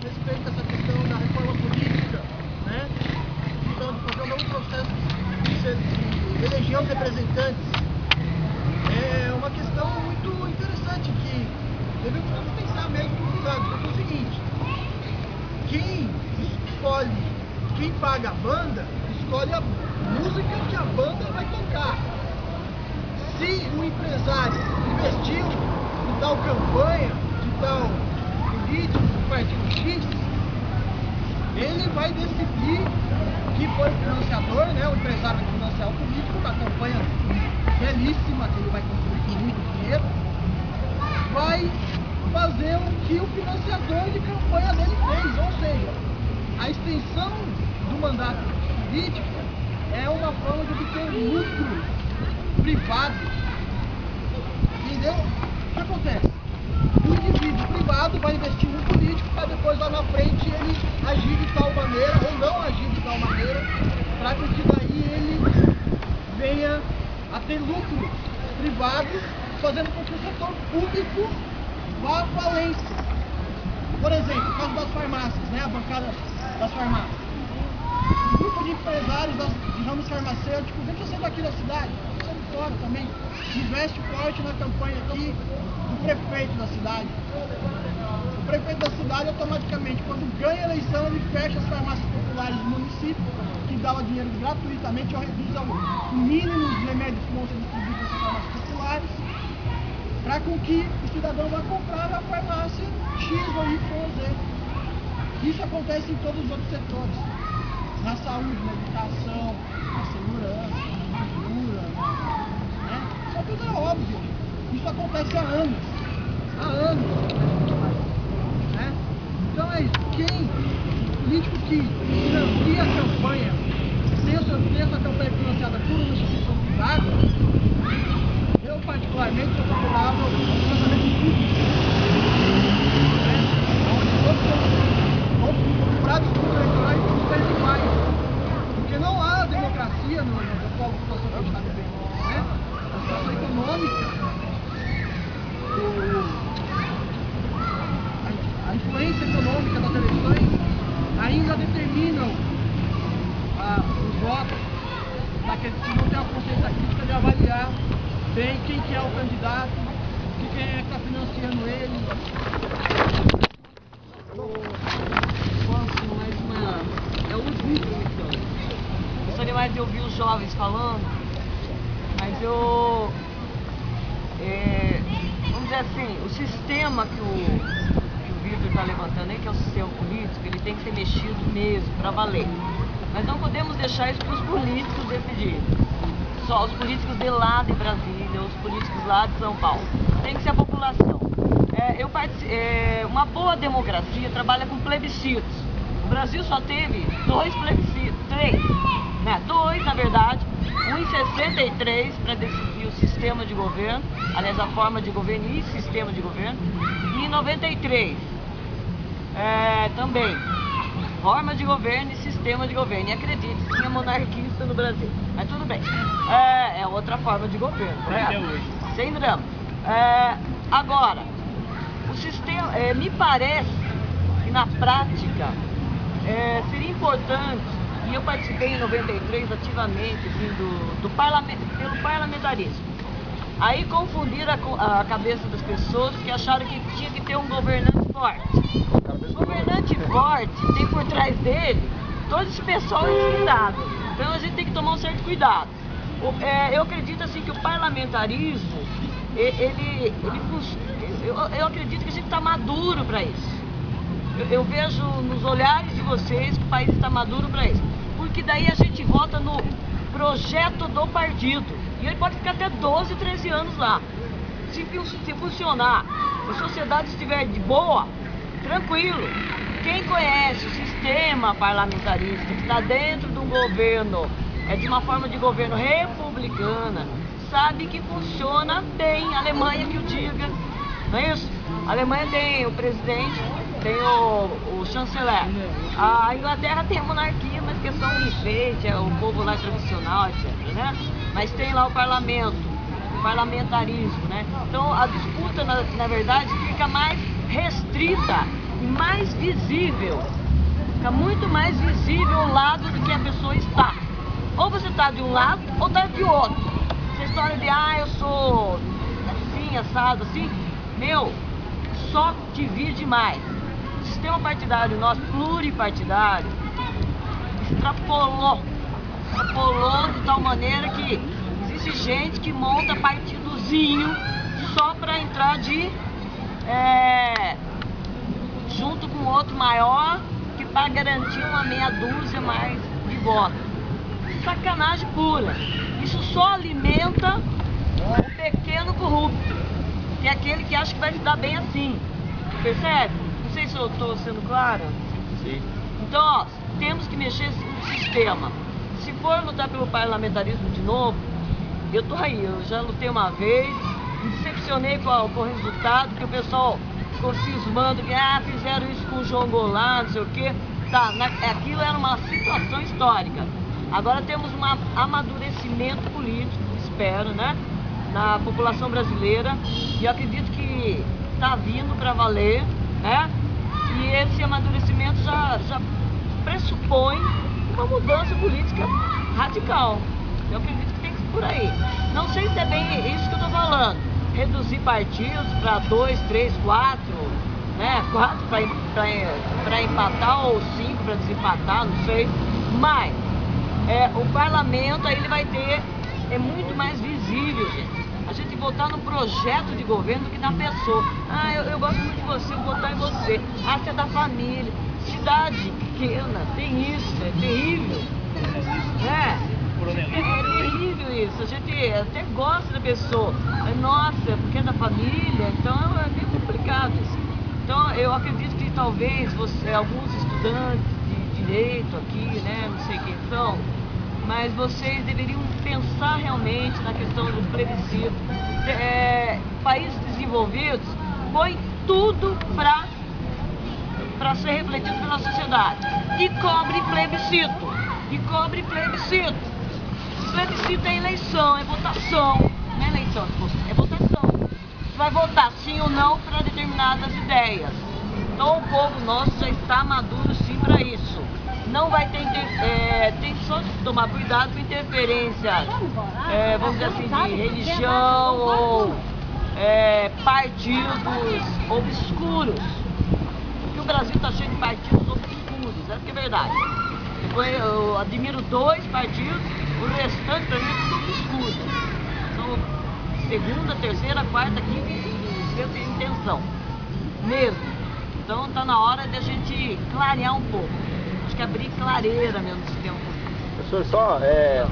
respeito a essa questão da reforma política, né? Então, de fazer um novo processo de eleger os representantes. É uma questão muito interessante que devemos todos pensar mesmo com cuidado, porque é o seguinte: quem escolhe, quem paga a banda, escolhe a música que a banda vai tocar. Se o empresário investiu em tal campanha, de tal político, do partido X, ele vai decidir que foi o financiador, né? O empresário vai financiar o político, uma campanha belíssima que ele vai construir com muito dinheiro, vai fazer o que o financiador de campanha dele fez, ou seja, a extensão do mandato político é uma forma de obter lucro privado. Entendeu? O que acontece? O indivíduo privado vai investir no político para depois lá na frente ele agir de tal maneira ou não agir de tal maneira, para que daí ele venha a ter lucros privados, fazendo com que o setor público vá à falência. Por exemplo, o caso das farmácias, né? A bancada das farmácias. Um grupo de empresários de ramos farmacêuticos, mesmo sendo aqui da cidade, sendo fora também, investe forte na campanha aqui do prefeito da cidade. O prefeito da cidade, automaticamente, quando ganha a eleição, ele fecha as farmácias populares do município, que dava dinheiro gratuitamente, ou reduz ao mínimo os remédios que vão ser distribuídos nessas farmácias populares, para com que o cidadão vá comprar na farmácia X ou Y ou Z. Isso acontece em todos os outros setores. Na saúde, na educação, na segurança, na cultura, né? Isso tudo é óbvio. Isso acontece há anos. Há anos. Né? Então é isso. O político que financia a campanha, tem essa campanha financiada por uma instituição privada, eu particularmente sou favorável ao financiamento público. Onde todos são comprados por eleitorais e todos serem iguais. Porque não há democracia no atual situação que a gente está vivendo. Né? A situação econômica, a influência econômica das eleições ainda determinam os votos daqueles que não têm a consciência crítica de avaliar bem quem que é o candidato, quem é que está financiando ele. É o vídeo, então. Gostaria mais de ouvir os jovens falando, mas vamos dizer assim, o sistema que o Vitor está levantando aí, que é o sistema político, ele tem que ser mexido mesmo, para valer. Mas não podemos deixar isso para os políticos decidirem. Só os políticos de lá de Brasília, os políticos lá de São Paulo. Tem que ser a população. Uma boa democracia trabalha com plebiscitos. O Brasil só teve 2 plebiscitos, 3, né? 2 na verdade, um em 63 para decidir o sistema de governo, aliás a forma de governo e sistema de governo, e em 93 também, forma de governo e sistema de governo. E acredite, tinha monarquista no Brasil, mas tudo bem, é outra forma de governo, sem drama. Agora, o sistema, me parece que na prática seria importante, e eu participei em 93 ativamente assim, pelo parlamentarismo. Aí confundiram a cabeça das pessoas que acharam que tinha que ter um governante forte. O governante forte tem por trás dele todo esse pessoal intimidado. Então a gente tem que tomar um certo cuidado. Eu acredito assim que o parlamentarismo, eu acredito que a gente está maduro para isso. Eu vejo nos olhares de vocês que o país está maduro para isso. Porque daí a gente vota no projeto do partido. E ele pode ficar até 12, 13 anos lá. Se funcionar, se a sociedade estiver de boa, tranquilo. Quem conhece o sistema parlamentarista, que está dentro de um governo, de uma forma de governo republicana, sabe que funciona bem. A Alemanha que o diga, não é isso? A Alemanha tem o presidente, tem o chanceler. A Inglaterra tem a monarquia, mas que é só um enfeite, é o povo lá tradicional, etc. Né? Mas tem lá o parlamento, o parlamentarismo, né? Então a disputa, na verdade, fica mais restrita e mais visível, fica muito mais visível o lado do que a pessoa está. Ou você está de um lado ou está de outro. Essa história de, eu sou assim, assado, assim, meu, só divide mais. O sistema partidário nosso, pluripartidário, extrapolou de tal maneira que existe gente que monta partidozinho só para entrar junto com outro maior, que para garantir uma meia dúzia mais de votos. Sacanagem pura. Isso só alimenta o pequeno corrupto, que é aquele que acha que vai se dar bem assim. Percebe? Não sei se eu estou sendo clara. Sim. Então, ó, temos que mexer no sistema. Se for lutar pelo parlamentarismo de novo, eu tô aí, eu já lutei uma vez, me decepcionei com o resultado, que o pessoal ficou cismando que fizeram isso com o João Goulart, não sei o quê. Tá, aquilo era uma situação histórica. Agora temos um amadurecimento político, espero, né, na população brasileira, e eu acredito que está vindo para valer, né, e esse amadurecimento já pressupõe uma mudança política radical. Eu acredito que tem que ser por aí. Não sei se é bem isso que eu estou falando, reduzir partidos para 2, 3, 4, né, 4 para empatar ou 5 para desempatar, não sei, mas o parlamento aí ele vai ter, muito mais visível, gente. A gente votar no projeto de governo do que na pessoa. Eu gosto muito de você, vou votar em você. Você é da família. Cidade pequena, tem isso, é terrível. É terrível isso. A gente até gosta da pessoa. Nossa, porque é da família, então é bem complicado isso. Então eu acredito que talvez alguns estudantes de direito aqui, né, não sei quem são, mas vocês deveriam pensar realmente na questão do plebiscito. Países desenvolvidos põem tudo para ser refletido pela sociedade e cobre plebiscito. Plebiscito é eleição, é votação. Não é eleição, é votação. Você vai votar sim ou não para determinadas ideias. Então o povo nosso já está maduro sim para isso. Não vai ter, tem só que tomar cuidado com interferência, vamos dizer assim, de religião ou partidos obscuros. Porque o Brasil está cheio de partidos obscuros, essa que é verdade. Eu admiro 2 partidos, o restante para mim é tudo obscuro. São segunda, terceira, quarta, quinta e sexta intenção. Mesmo. Então está na hora de a gente clarear um pouco. Acho que abrir clareira mesmo no sistema político. Professor,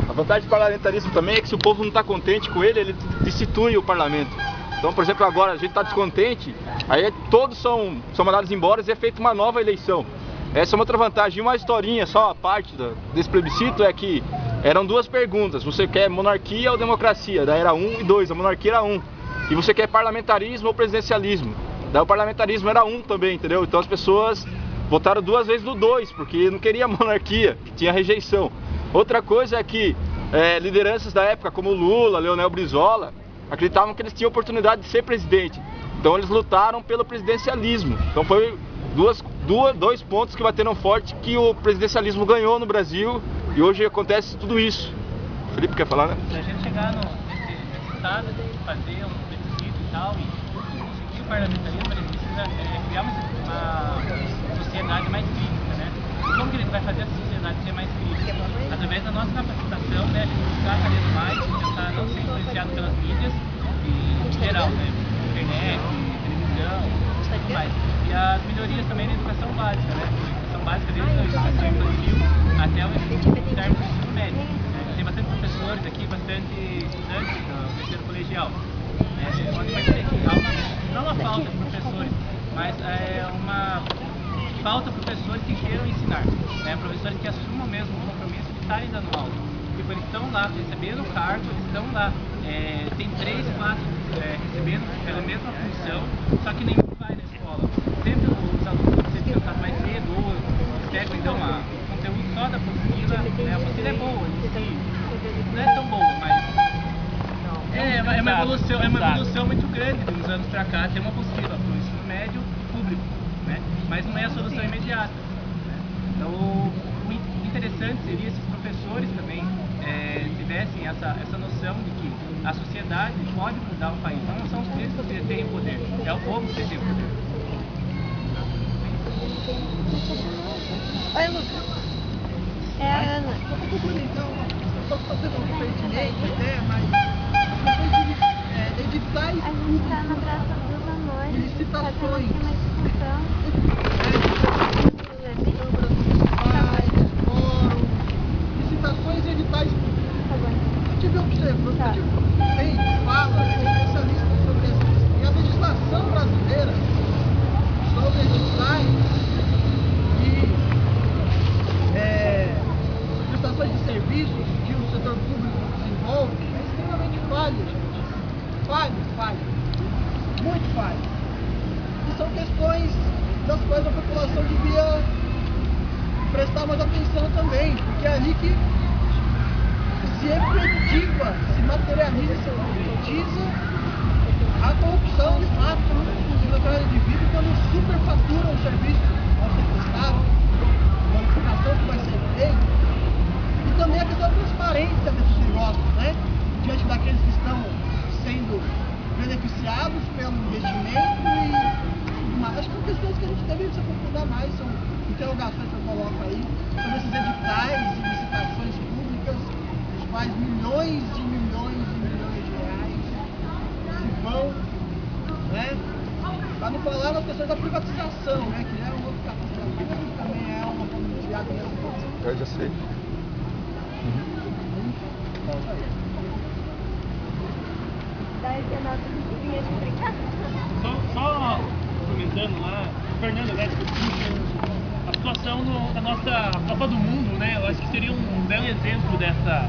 a vantagem do parlamentarismo também é que se o povo não está contente com ele destitui o parlamento. Então, por exemplo, agora a gente está descontente, aí todos são mandados embora e é feita uma nova eleição. Essa é uma outra vantagem. E uma historinha, só a parte desse plebiscito, é que eram 2 perguntas. Você quer monarquia ou democracia? Daí era 1 e 2, a monarquia era 1. E você quer parlamentarismo ou presidencialismo? Daí o parlamentarismo era 1 também, entendeu? Então as pessoas votaram 2 vezes no 2, porque não queria monarquia, que tinha rejeição. Outra coisa é que lideranças da época, como Lula, Leonel Brizola, acreditavam que eles tinham oportunidade de ser presidente. Então eles lutaram pelo presidencialismo. Então foi 2 pontos que bateram forte, que o presidencialismo ganhou no Brasil e hoje acontece tudo isso. O Felipe quer falar, né? Para a gente chegar nesse estado de fazer um plebiscito e tal, e conseguir o parlamentarismo, ele precisa criar uma sociedade mais crítica, né? E como que ele vai fazer essa sociedade ser mais crítica? Através da nossa capacitação, né? A gente buscar cada vez mais, tentar não ser influenciado pelas mídias, em geral, né? Internet, televisão, tudo mais. E as melhorias também na educação básica, né? A educação básica desde a educação infantil até o ensino médio. Tem bastante professores aqui, bastante estudantes do terceiro colegial. Pode perceber que há uma falta de professores, mas é uma falta de professores que queiram ensinar, né? Professores que assumam mesmo o compromisso de estarem dando aula. Tipo, eles estão lá recebendo o cargo, eles estão lá, tem 3 classes recebendo pela mesma função, só que nenhum vai na escola. Sempre os alunos vão ser descansados mais cedo, ou eles pegam então o conteúdo só da apostila, né? A apostila é boa em si, não é tão boa, mas é uma evolução muito grande de uns anos pra cá, tem uma apostila para o ensino médio público, né? Mas mas não é a solução imediata. Né? Então, o interessante seria se os professores também tivessem essa noção de que a sociedade pode mudar o país. Não são os políticos que detêm o poder, é o povo que detém o poder. Oi, Lucas. É a Ana. Então, estou fazendo um pertinente até, mas editais A gente está na Praça dos Anões. licitações. Licitações e editais públicos. Tá bom. Eu tive observando, fala, especialistas sobre isso. E a legislação brasileira sobre editais e prestações de serviços que o setor público desenvolve é extremamente falha, gente. Falha. Muito falha. E são questões das quais a população devia prestar mais atenção também, porque é ali que se efetiva, se materializa, se concretiza a corrupção de fato na área de vida, quando superfatura o serviço ao ser prestado, a qualificação que vai ser feita, e também a questão da transparência desses negócios, né? Diante daqueles que estão sendo beneficiados pelo investimento e tudo mais. Acho que são questões que a gente deve se aprofundar mais, são interrogações que eu coloco aí, sobre esses editais e licitações públicas, nos quais milhões de reais se vão, né? Para não falar nas questões da privatização, né? Que é um outro capítulo, que também é uma forma de desviar dinheiro. Eu já sei. Daí a nossa vinha de brincar. Só comentando lá, Fernando, né, a situação da nossa Copa do Mundo, né? Eu acho que seria um belo exemplo dessa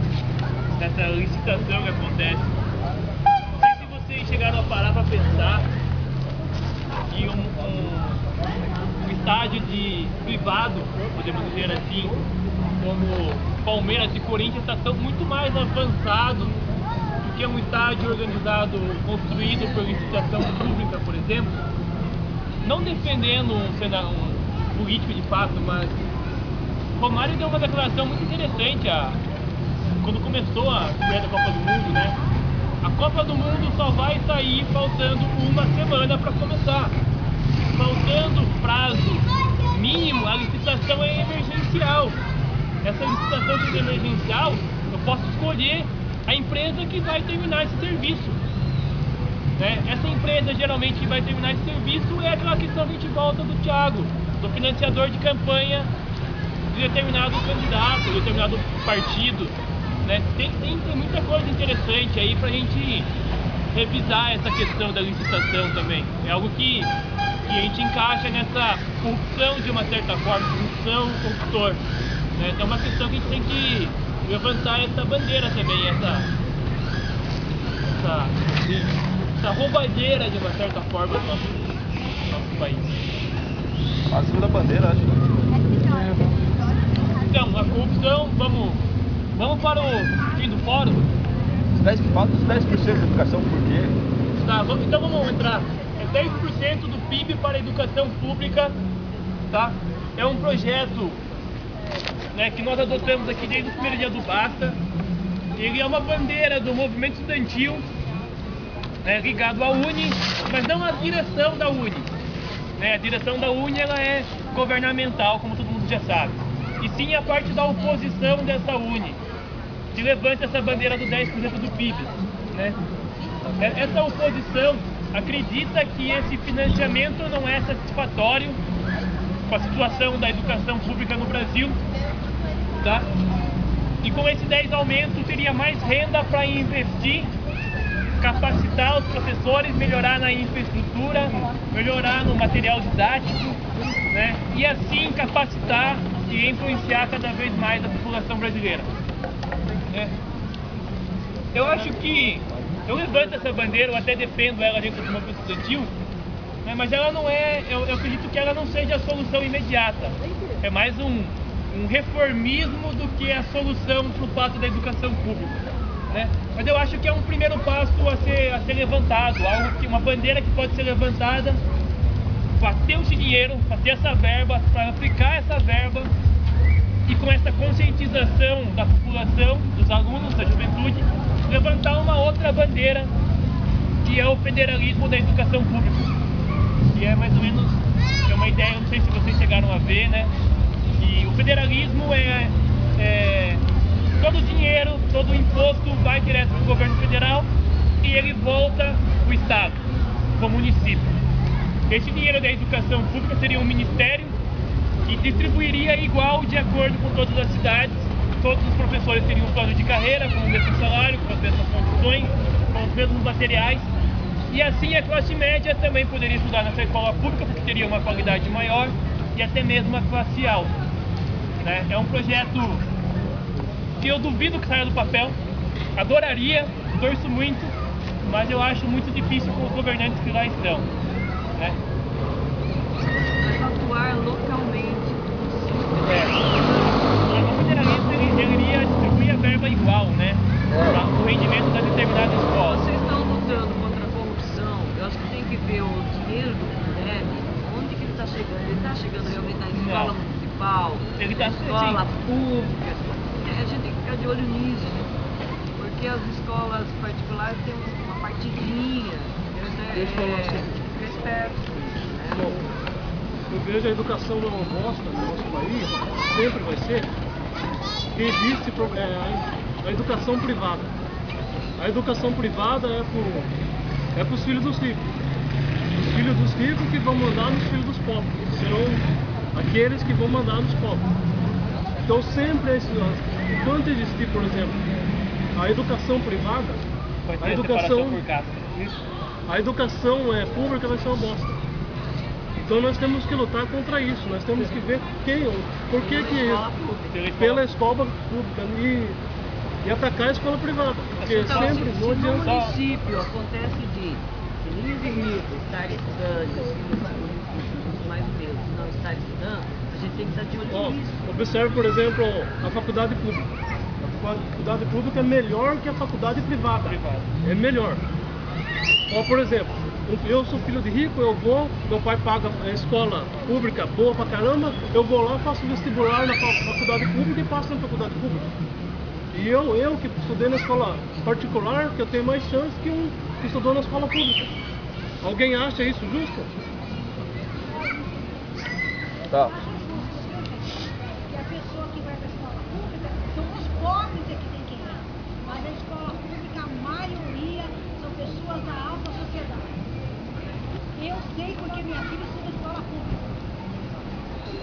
licitação que acontece. Não sei se vocês chegaram a parar para pensar que um estádio privado, podemos dizer assim, como Palmeiras e Corinthians, está muito mais avançado do que um estádio organizado, construído por licitação pública, por exemplo. Não defendendo um político de fato, mas Romário deu uma declaração muito interessante quando começou a Copa do Mundo, né? A Copa do Mundo só vai sair faltando uma semana para começar. Faltando prazo mínimo, a licitação é emergencial. Essa licitação sendo emergencial, eu posso escolher a empresa que vai terminar esse serviço. Né? Essa empresa geralmente que vai terminar esse serviço é aquela questão que a gente volta do Thiago, do financiador de campanha de determinado candidato, de determinado partido. Né? Tem muita coisa interessante aí pra gente revisar essa questão da licitação também. É algo que a gente encaixa nessa corrupção de uma certa forma, corrupção, corruptor. Né? Então é uma questão que a gente tem que levantar essa bandeira também, essa roubadeira de uma certa forma do nosso país. A segunda bandeira, acho. Então, a corrupção, vamos para o fim do fórum. Falta os 10% da educação, por quê? Tá, então vamos entrar. É 10% do PIB para a educação pública, tá? É um projeto, né, que nós adotamos aqui desde o primeiro dia do Basta. Ele é uma bandeira do movimento estudantil, né, ligado à UNE, mas não à direção da UNE. Né? A direção da UNE ela é governamental, como todo mundo já sabe. E sim a parte da oposição dessa UNE, que levanta essa bandeira do 10% do PIB. Né? Essa oposição acredita que esse financiamento não é satisfatório com a situação da educação pública no Brasil, tá? E com esse 10 aumento teria mais renda para investir, capacitar os professores, melhorar na infraestrutura, melhorar no material didático, né? E assim capacitar e influenciar cada vez mais a população brasileira. Né? Eu acho que eu levanto essa bandeira, eu até defendo ela dentro do movimento estudantil, né? Mas ela não é, eu acredito que ela não seja a solução imediata. É mais um reformismo do que a solução para o fato da educação pública. Né? Mas eu acho que é um primeiro passo a ser levantado, uma bandeira que pode ser levantada para ter esse dinheiro, para ter essa verba, para aplicar essa verba e com essa conscientização da população, dos alunos, da juventude, levantar uma outra bandeira, que é o federalismo da educação pública. Que é mais ou menos, é uma ideia, não sei se vocês chegaram a ver, né? Que o federalismo todo o dinheiro, todo o imposto vai direto para o governo federal e ele volta para o estado, para o município. Esse dinheiro da educação pública seria um ministério que distribuiria igual de acordo com todas as cidades. Todos os professores teriam um plano de carreira, com o mesmo salário, com as mesmas condições, com os mesmos materiais. E assim a classe média também poderia estudar nessa escola pública, porque teria uma qualidade maior, e até mesmo a classe alta. Né? É um projeto que eu duvido que saia do papel, adoraria, torço muito, mas eu acho muito difícil com os governantes que lá estão. Né? Atuar localmente. O federalismo ele iria distribuir a verba igual, né? O rendimento das determinadas escolas. Vocês estão lutando contra a corrupção. Eu acho que tem que ver o dinheiro do Fundeb, onde que ele está chegando. Ele está chegando realmente na escola municipal, Ele tá, escola sim. pública. A gente tem que ficar de olho nisso, né? Porque as escolas particulares têm uma partidinha. Deixa eu falar assim. Fica esperto. Bom, eu vejo a educação não bosta no nosso país, sempre vai ser, que existe a educação privada. A educação privada é para os filhos dos ricos. Os filhos dos ricos que vão mandar nos filhos dos pobres. Serão aqueles que vão mandar nos pobres. Então sempre, enquanto existir, por exemplo, a educação privada, Vai ter a educação separação por casta. a educação pública vai ser uma bosta. Então nós temos que lutar contra isso, nós temos que ver por que pela escola pública e atacar a escola privada. Porque sempre não Se no adianta. município acontece de filhos e ricos estarem estudando, os filhos mais humildes não estarem estudando, a gente tem que estar de olho nisso. Observe, por exemplo, a faculdade pública. A faculdade pública é melhor que a faculdade privada. É melhor. Por exemplo, eu sou filho de rico, meu pai paga a escola pública boa pra caramba, eu vou lá, faço vestibular na faculdade pública e passo na faculdade pública. E eu que estudei na escola particular, que eu tenho mais chance que um que estudou na escola pública. Alguém acha isso justo? Tá. Que a pessoa que vai para a escola pública são os pobres que tem que ir. Mas a escola pública, a maioria são pessoas da alta sociedade. Eu sei porque minha filha estuda escola pública.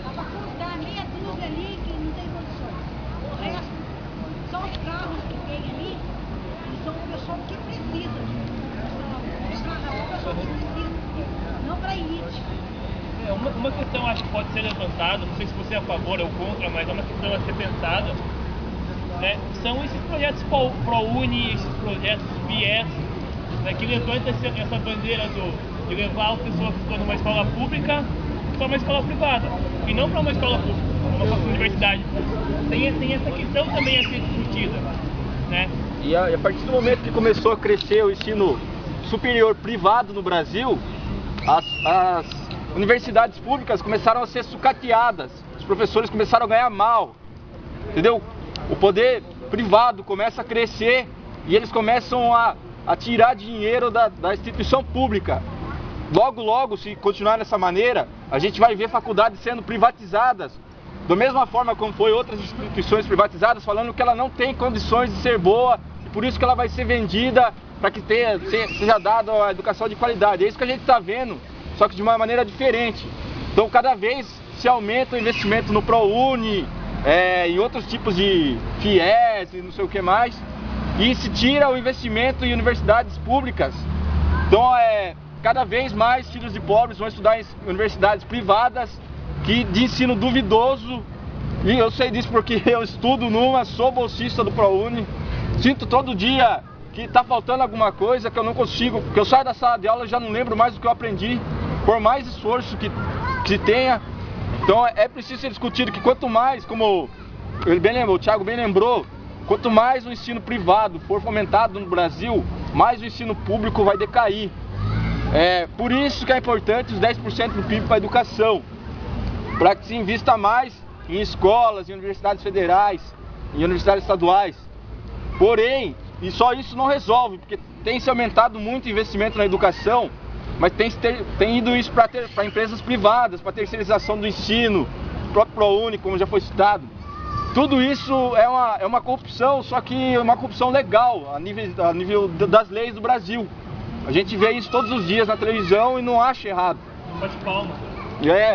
A faculdade, meia dúzia ali que não tem condições. O resto, só os carros que tem ali, eles são o pessoal que precisa. É o pessoal que precisa, não para elite. Uma questão acho que pode ser levantada, não sei se você é a favor ou contra, mas é uma questão a ser pensada, né? São esses projetos ProUni, esses projetos FIES, né, que levantam essa bandeira de levar as pessoas que estão numa escola pública para uma escola privada, e não para uma escola pública, uma universidade pública. Tem essa questão também a ser discutida, né? E a partir do momento que começou a crescer o ensino superior privado no Brasil, as universidades públicas começaram a ser sucateadas, os professores começaram a ganhar mal, entendeu? O poder privado começa a crescer e eles começam a tirar dinheiro da instituição pública. Logo, logo, se continuar dessa maneira, a gente vai ver faculdades sendo privatizadas, da mesma forma como foi outras instituições privatizadas, falando que ela não tem condições de ser boa, e por isso que ela vai ser vendida para que seja dada a educação de qualidade. É isso que a gente está vendo, só que de uma maneira diferente. Então cada vez se aumenta o investimento no ProUni, em outros tipos de FIES e não sei o que mais, e se tira o investimento em universidades públicas. Então cada vez mais filhos de pobres vão estudar em universidades privadas de ensino duvidoso, e eu sei disso porque eu estudo sou bolsista do ProUni, sinto todo dia que está faltando alguma coisa, que eu não consigo, que eu saio da sala de aula e já não lembro mais do que eu aprendi, por mais esforço que se tenha. Então é preciso ser discutido que quanto mais, como o Thiago bem lembrou, quanto mais o ensino privado for fomentado no Brasil, mais o ensino público vai decair. Por isso que é importante os 10% do PIB para a educação, para que se invista mais em escolas, em universidades federais, em universidades estaduais. Porém, e só isso não resolve, porque tem se aumentado muito o investimento na educação, mas tem ido isso para empresas privadas, para terceirização do ensino, o próprio ProUni, como já foi citado. Tudo isso é uma corrupção, só que é uma corrupção legal, a nível das leis do Brasil. A gente vê isso todos os dias na televisão e não acha errado. Bate palma.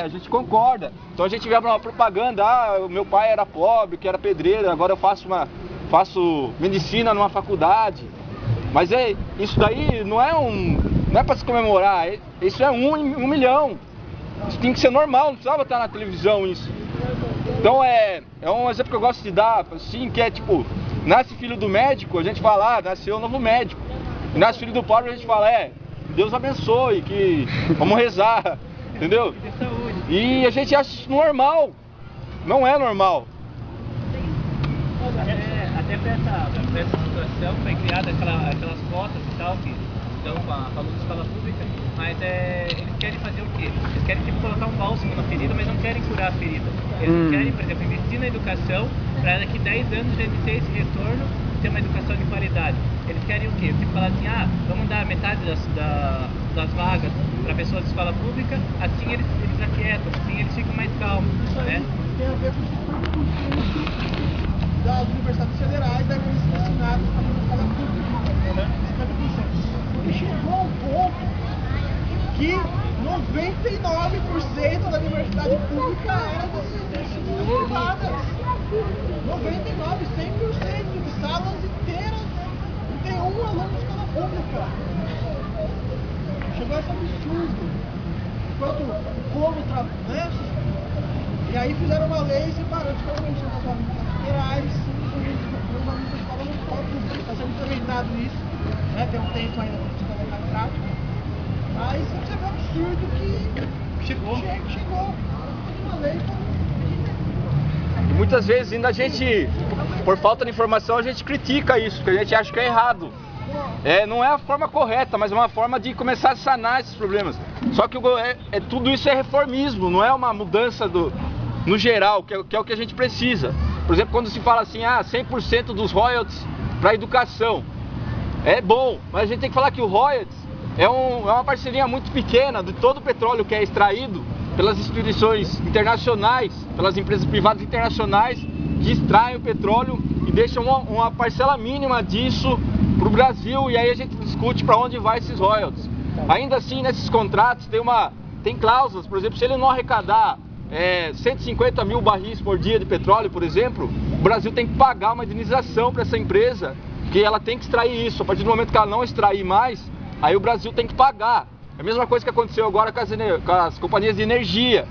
A gente concorda. Então a gente vê uma propaganda, o meu pai era pobre, que era pedreiro, agora eu faço medicina numa faculdade. Mas isso daí não é para se comemorar, isso é 1 milhão. Isso tem que ser normal, não precisava estar na televisão isso. Então é um exemplo que eu gosto de dar, assim, que é tipo, nasce filho do médico, a gente fala, nasceu um novo médico. E nasce filho do pobre, a gente fala, Deus abençoe, que vamos rezar, entendeu? E a gente acha isso normal, não é normal. Até para essa situação foi criada aquelas cotas e tal que estão com a aluno de escola pública, mas eles querem fazer o quê? Eles querem tipo colocar um bálsamo na ferida, mas não querem curar a ferida. Eles querem, por exemplo, investir na educação para daqui 10 anos já ter esse retorno, ter uma educação de qualidade. Eles querem o quê? Tipo falar assim, vamos dar metade das vagas para pessoas de escola pública, assim eles aquietam, assim eles ficam mais calmos, né? Tem a ver com das universidades federais devem ser destinadas para a escola pública, 50%. E chegou ao ponto que 99% da universidade pública era de privadas. 99, 100% de salas inteiras não tem um aluno de escola pública. Chegou a esse absurdo. Enquanto o povo trabalha, e aí fizeram uma lei separando as escolas federais, os alunos da escola não podem. Está sendo implementado isso, né? Tem um tempo ainda para se colocar em prática. Mas isso é um absurdo que chegou uma lei E muitas vezes ainda a gente, por falta de informação, a gente critica isso, porque a gente acha que é errado. Não é a forma correta, mas é uma forma de começar a sanar esses problemas. Só que tudo isso é reformismo, não é uma mudança no geral, que é o que a gente precisa. Por exemplo, quando se fala assim, 100% dos royalties para a educação. É bom, mas a gente tem que falar que o royalties é uma parceria muito pequena de todo o petróleo que é extraído pelas instituições internacionais, pelas empresas privadas internacionais que extraem o petróleo e deixam uma parcela mínima disso para o Brasil, e aí a gente discute para onde vai esses royalties. Ainda assim, nesses contratos tem cláusulas, por exemplo, se ele não arrecadar 150 mil barris por dia de petróleo, por exemplo, o Brasil tem que pagar uma indenização para essa empresa, que ela tem que extrair isso. A partir do momento que ela não extrair mais, aí o Brasil tem que pagar. É a mesma coisa que aconteceu agora com as companhias de energia,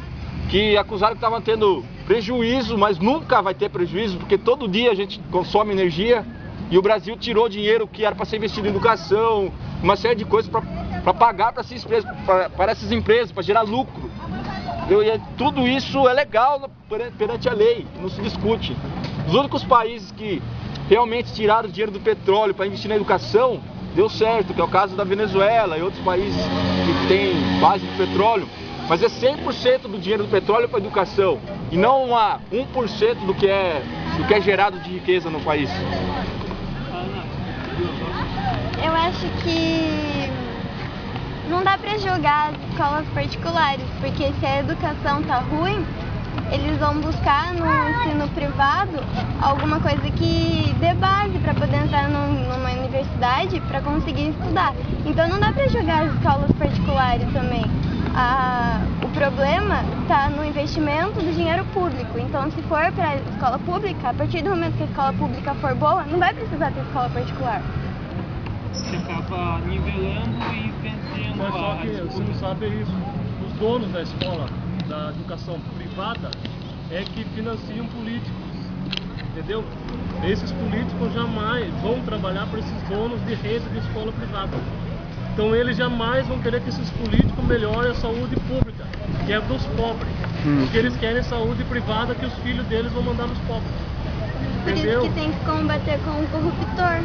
que acusaram que estavam tendo prejuízo, mas nunca vai ter prejuízo, porque todo dia a gente consome energia e o Brasil tirou dinheiro que era para ser investido em educação, uma série de coisas para pagar para essas empresas, para gerar lucro. E tudo isso é legal perante a lei, não se discute. Os únicos países que realmente tiraram o dinheiro do petróleo para investir na educação, deu certo, que é o caso da Venezuela e outros países que têm base de petróleo. Mas é 100% do dinheiro do petróleo para a educação e não 1% do que é gerado de riqueza no país. Eu acho que não dá pra julgar as escolas particulares, porque se a educação tá ruim, eles vão buscar no ensino privado alguma coisa que dê base para poder entrar numa universidade para conseguir estudar. Então não dá pra julgar as escolas particulares também. O problema está no investimento do dinheiro público. Então, se for para a escola pública, a partir do momento que a escola pública for boa, não vai precisar ter escola particular. Você acaba nivelando e vencendo. Mas só que você não sabe isso. Os donos da escola, da educação privada, é que financiam políticos. Entendeu? Esses políticos jamais vão trabalhar para esses donos de rede de escola privada. Então eles jamais vão querer que esses políticos melhorem a saúde pública, que é dos pobres. Porque eles querem saúde privada que os filhos deles vão mandar nos pobres. Por Entendeu? isso que tem que combater com o corruptor.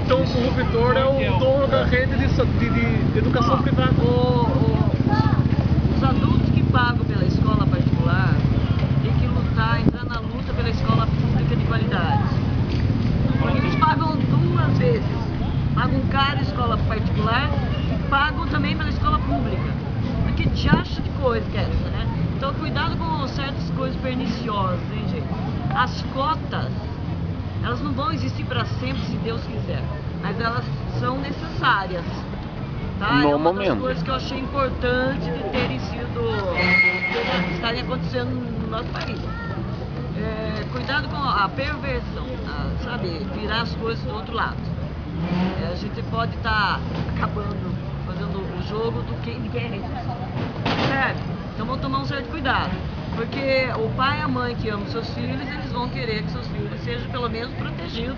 Então o Vitor é o dono da rede de educação privada. Os adultos que pagam pela escola particular têm que lutar, entrar na luta pela escola pública de qualidade. Porque eles pagam duas vezes. Pagam caro a escola particular e pagam também pela escola pública. Mas que diacho de coisa que é essa, né? Então cuidado com certas coisas perniciosas, hein, gente? As cotas, elas não vão existir para sempre, se Deus quiser. Mas elas são necessárias. Tá? No é uma momento. das coisas que eu achei importante de estarem acontecendo no nosso país. Cuidado com a perversão, sabe? Virar as coisas do outro lado. A gente pode estar acabando, fazendo o jogo de quem é responsável. Sério? Então vamos tomar um certo cuidado. Porque o pai e a mãe que amam seus filhos, eles vão querer que seus filhos sejam pelo menos protegidos.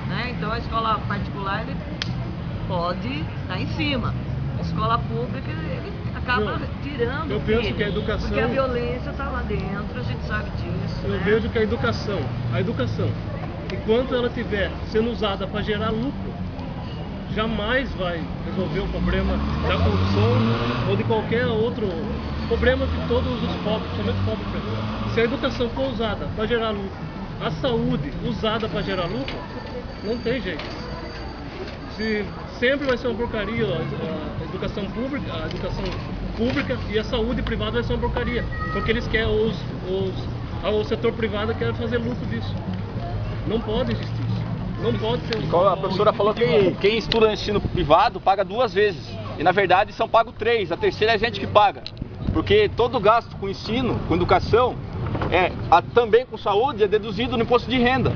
Né? Então a escola particular ele pode estar em cima. A escola pública ele acaba tirando. Eu penso que a educação. Porque a violência está lá dentro, a gente sabe disso. Eu né? vejo que a educação, enquanto ela estiver sendo usada para gerar lucro, jamais vai resolver o problema da corrupção ou de qualquer outro problema que todos os pobres, somente os pobres precisam. Se a educação for usada para gerar lucro, a saúde usada para gerar lucro, não tem jeito. Sempre vai ser uma porcaria a educação pública e a saúde privada vai ser uma porcaria, porque eles querem o setor privado quer fazer lucro disso. Não pode existir isso. Não pode ser. A professora falou que quem estuda no ensino privado paga 2 vezes. E na verdade são pagos 3. A terceira é a gente que paga. Porque todo gasto com ensino, com educação, também com saúde, é deduzido no imposto de renda.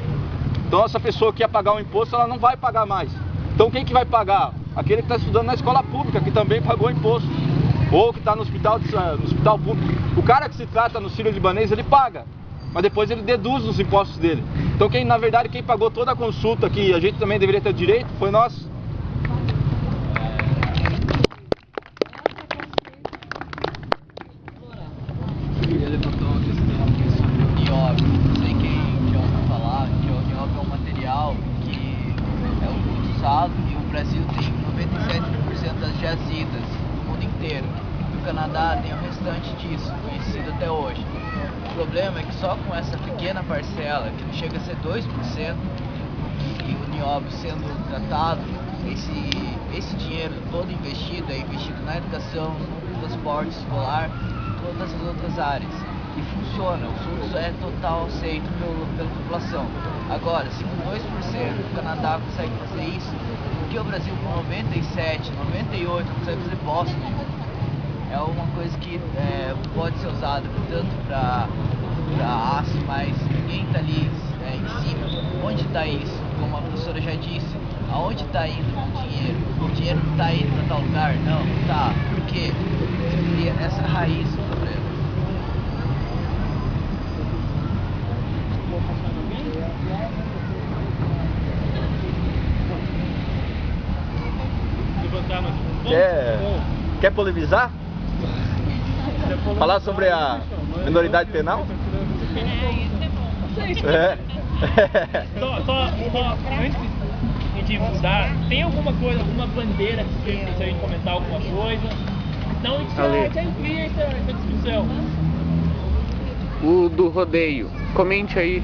Então essa pessoa que ia pagar um imposto, ela não vai pagar mais. Então quem que vai pagar? Aquele que está estudando na escola pública, que também pagou imposto. Ou que está no hospital público. O cara que se trata no Sírio-Libanês, ele paga. Mas depois ele deduz os impostos dele. Então na verdade quem pagou toda a consulta que a gente também deveria ter direito foi nós. Ele levantou uma questão sobre o nióbio. Não sei quem já ouviu falar que o nióbio é um material que é muito usado e o Brasil tem 97% das jazidas no mundo inteiro. E o Canadá tem o restante disso, conhecido até hoje. O problema é que só com essa pequena parcela, que não chega a ser 2%, e o nióbio sendo tratado, esse dinheiro todo investido é investido na educação, no transporte escolar, em todas as outras áreas. E funciona, o fluxo é total aceito pela população. Agora, se com 2% o Canadá consegue fazer isso, por que o Brasil com 97, 98 consegue fazer bosta? É uma coisa que pode ser usada tanto para aço, mas ninguém está ali em cima. Onde está isso? Como a professora já disse, aonde está indo o dinheiro? O dinheiro não está indo para tal lugar? Não, não está. Por quê? Porque essa é a raiz do problema. Quer polemizar? Falar sobre a minoridade penal? Só antes de mudar, tem alguma coisa, alguma bandeira que você a gente comentar alguma coisa? Então a gente já inclui essa discussão. O do rodeio, comente aí.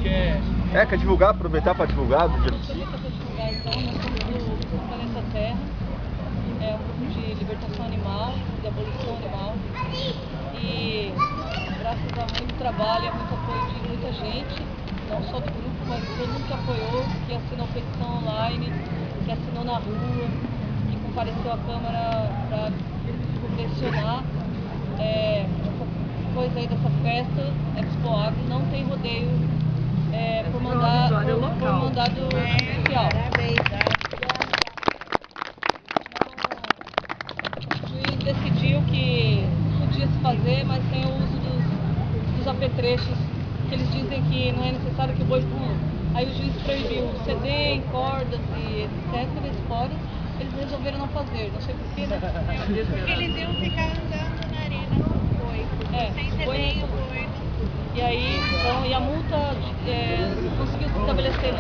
Quer divulgar, aproveitar para divulgar do genocídio? Então, nós somos do Planeta Terra, é um grupo de libertação animal, de abolição animal, e graças a muito trabalho e muito apoio de muita gente, não só do grupo, mas todo mundo que apoiou, que assinou petição online, que assinou na rua, que compareceu à Câmara para pressionar essa coisa aí dessa festa, Expo Agro, não tem rodeio por mandado judicial. O juiz decidiu que podia se fazer, mas sem o uso dos apetrechos, que eles dizem que não é necessário que o boi pule. Aí o juiz proibiu CD em cordas e etc. Eles podem, eles resolveram não fazer, não sei porquê, né? Porque eles iam ficar andando na arena com o boi, sem CD e o boi. E aí, então, e a multa conseguiu se estabelecer